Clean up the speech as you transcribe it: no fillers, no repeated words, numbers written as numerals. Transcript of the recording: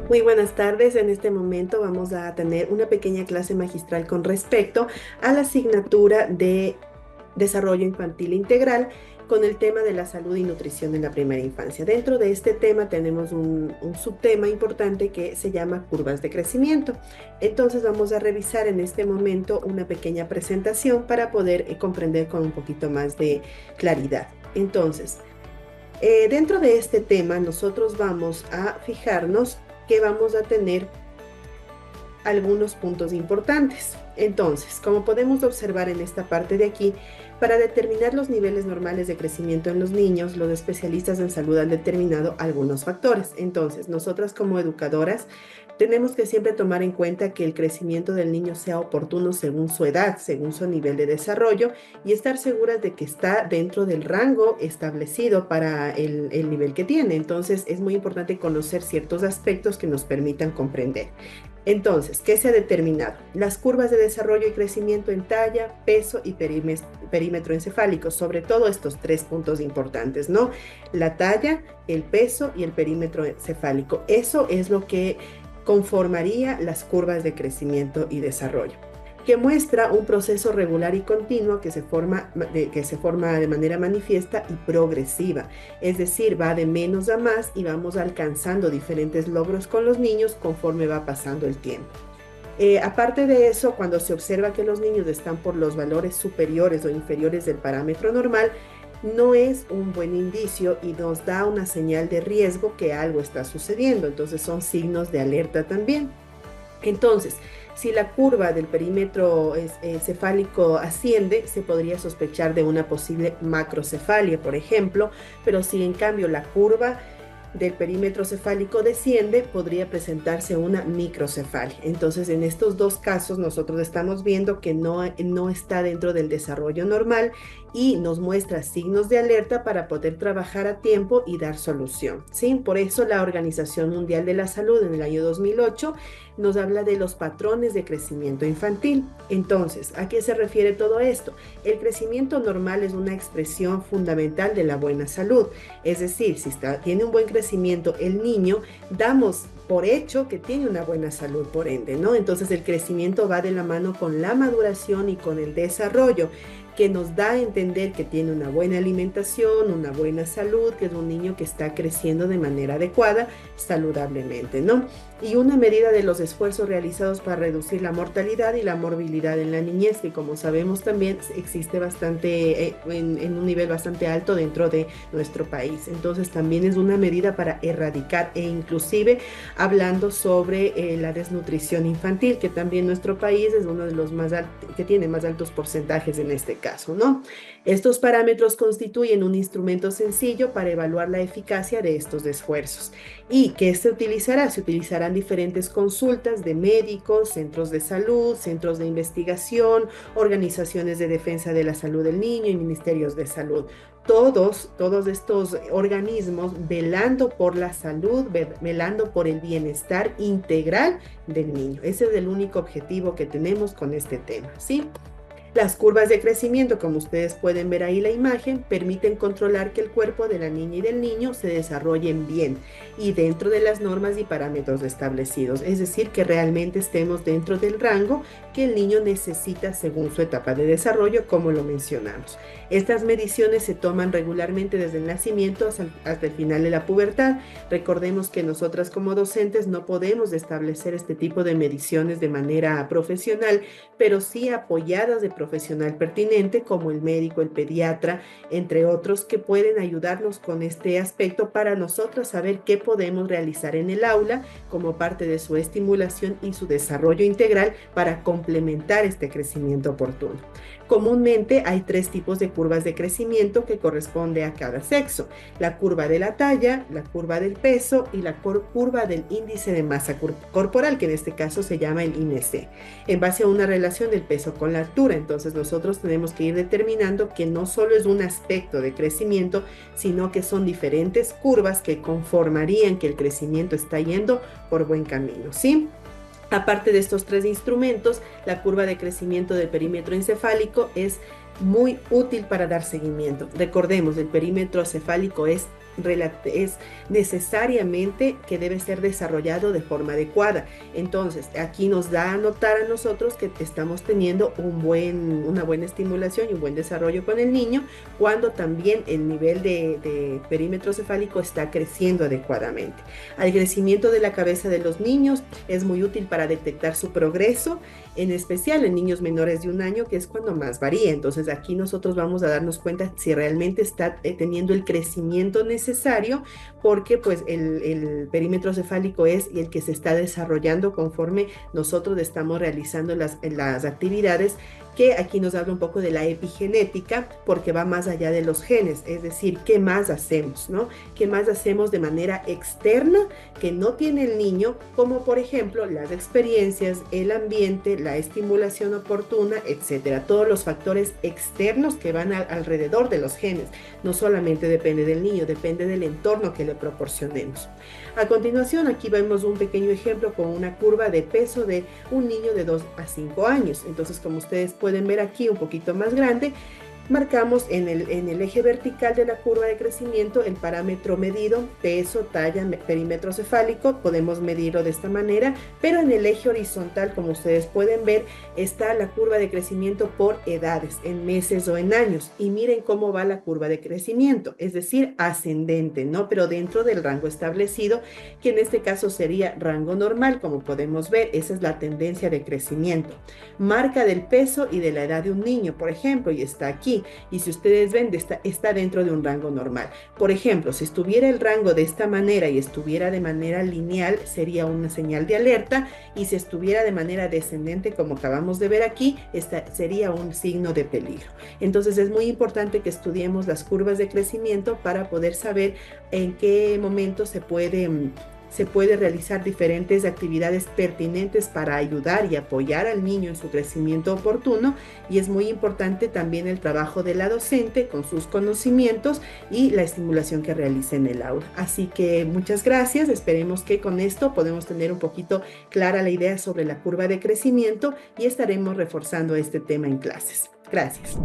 Muy buenas tardes. En este momento vamos a tener una pequeña clase magistral con respecto a la asignatura de Desarrollo Infantil Integral con el tema de la salud y nutrición en la primera infancia. Dentro de este tema tenemos un subtema importante que se llama curvas de crecimiento. Entonces vamos a revisar en este momento una pequeña presentación para poder comprender con un poquito más de claridad. Entonces, dentro de este tema nosotros vamos a fijarnos que vamos a tener algunos puntos importantes. Entonces, como podemos observar en esta parte de aquí, para determinar los niveles normales de crecimiento en los niños, los especialistas en salud han determinado algunos factores. Entonces, nosotras como educadoras tenemos que siempre tomar en cuenta que el crecimiento del niño sea oportuno según su edad, según su nivel de desarrollo y estar seguras de que está dentro del rango establecido para el nivel que tiene. Entonces, es muy importante conocer ciertos aspectos que nos permitan comprender. Entonces, ¿qué se ha determinado? Las curvas de desarrollo y crecimiento en talla, peso y perímetro encefálico, sobre todo estos tres puntos importantes, ¿no? La talla, el peso y el perímetro encefálico. Eso es lo que conformaría las curvas de crecimiento y desarrollo, que muestra un proceso regular y continuo que se forma de manera manifiesta y progresiva. Es decir, va de menos a más y vamos alcanzando diferentes logros con los niños conforme va pasando el tiempo. Aparte de eso, cuando se observa que los niños están por los valores superiores o inferiores del parámetro normal, no es un buen indicio y nos da una señal de riesgo que algo está sucediendo. Entonces son signos de alerta también. Entonces, si la curva del perímetro cefálico asciende, se podría sospechar de una posible macrocefalia, por ejemplo, pero si en cambio la curva del perímetro cefálico desciende, podría presentarse una microcefalia. Entonces, en estos dos casos, nosotros estamos viendo que no está dentro del desarrollo normal y nos muestra signos de alerta para poder trabajar a tiempo y dar solución, ¿sí? Por eso la Organización Mundial de la Salud en el año 2008 nos habla de los patrones de crecimiento infantil. Entonces, ¿a qué se refiere todo esto? El crecimiento normal es una expresión fundamental de la buena salud. Es decir, si tiene un buen crecimiento el niño, damos por hecho que tiene una buena salud, por ende, ¿no? Entonces el crecimiento va de la mano con la maduración y con el desarrollo, que nos da a entender que tiene una buena alimentación, una buena salud, que es un niño que está creciendo de manera adecuada, saludablemente, ¿no? Y una medida de los esfuerzos realizados para reducir la mortalidad y la morbilidad en la niñez, que como sabemos también existe bastante, en un nivel bastante alto dentro de nuestro país. Entonces también es una medida para erradicar e inclusive hablando sobre la desnutrición infantil, que también nuestro país es uno de los más altos, que tiene más altos porcentajes en este caso, ¿no? Estos parámetros constituyen un instrumento sencillo para evaluar la eficacia de estos esfuerzos. ¿Y qué se utilizará? Se utilizarán diferentes consultas de médicos, centros de salud, centros de investigación, organizaciones de defensa de la salud del niño y ministerios de salud. Todos estos organismos velando por la salud, velando por el bienestar integral del niño. Ese es el único objetivo que tenemos con este tema, ¿sí? Las curvas de crecimiento, como ustedes pueden ver ahí la imagen, permiten controlar que el cuerpo de la niña y del niño se desarrollen bien y dentro de las normas y parámetros establecidos, es decir, que realmente estemos dentro del rango que el niño necesita según su etapa de desarrollo, como lo mencionamos. Estas mediciones se toman regularmente desde el nacimiento hasta el final de la pubertad. Recordemos que nosotras como docentes no podemos establecer este tipo de mediciones de manera profesional, pero sí apoyadas de profesional pertinente como el médico, el pediatra, entre otros, que pueden ayudarnos con este aspecto para nosotros saber qué podemos realizar en el aula como parte de su estimulación y su desarrollo integral para complementar este crecimiento oportuno. Comúnmente hay tres tipos de curvas de crecimiento que corresponde a cada sexo: la curva de la talla, la curva del peso y la curva del índice de masa corporal, que en este caso se llama el IMC, en base a una relación del peso con la altura. Entonces nosotros tenemos que ir determinando que no solo es un aspecto de crecimiento, sino que son diferentes curvas que conformarían que el crecimiento está yendo por buen camino, ¿sí? Aparte de estos tres instrumentos, la curva de crecimiento del perímetro encefálico es muy útil para dar seguimiento. Recordemos, el perímetro cefálico es es necesariamente que debe ser desarrollado de forma adecuada. Entonces, aquí nos da a notar a nosotros que estamos teniendo una buena estimulación y un buen desarrollo con el niño, cuando también el nivel de perímetro cefálico está creciendo adecuadamente. Al crecimiento de la cabeza de los niños es muy útil para detectar su progreso, en especial en niños menores de 1 año, que es cuando más varía. Entonces aquí nosotros vamos a darnos cuenta si realmente está teniendo el crecimiento necesario, porque pues el perímetro cefálico es el que se está desarrollando conforme nosotros estamos realizando las actividades, que aquí nos habla un poco de la epigenética, porque va más allá de los genes, es decir, ¿qué más hacemos, no? ¿Qué más hacemos de manera externa que no tiene el niño? Como por ejemplo las experiencias, el ambiente, la estimulación oportuna, etcétera. Todos los factores externos que van alrededor de los genes. No solamente depende del niño, depende del entorno que le proporcionemos. A continuación, aquí vemos un pequeño ejemplo con una curva de peso de un niño de 2 a 5 años. Entonces, como ustedes pueden ver aquí, un poquito más grande, marcamos en el eje vertical de la curva de crecimiento el parámetro medido, peso, talla, perímetro cefálico. Podemos medirlo de esta manera, pero en el eje horizontal, como ustedes pueden ver, está la curva de crecimiento por edades, en meses o en años. Y miren cómo va la curva de crecimiento, es decir, ascendente, ¿no? Pero dentro del rango establecido, que en este caso sería rango normal, como podemos ver. Esa es la tendencia de crecimiento. Marca del peso y de la edad de un niño, por ejemplo, y está aquí. Y si ustedes ven, está dentro de un rango normal. Por ejemplo, si estuviera el rango de esta manera y estuviera de manera lineal, sería una señal de alerta, y si estuviera de manera descendente, como acabamos de ver aquí, sería un signo de peligro. Entonces es muy importante que estudiemos las curvas de crecimiento para poder saber en qué momento se puede realizar diferentes actividades pertinentes para ayudar y apoyar al niño en su crecimiento oportuno. Y es muy importante también el trabajo de la docente con sus conocimientos y la estimulación que realice en el aula. Así que muchas gracias. Esperemos que con esto podemos tener un poquito clara la idea sobre la curva de crecimiento, y estaremos reforzando este tema en clases. Gracias.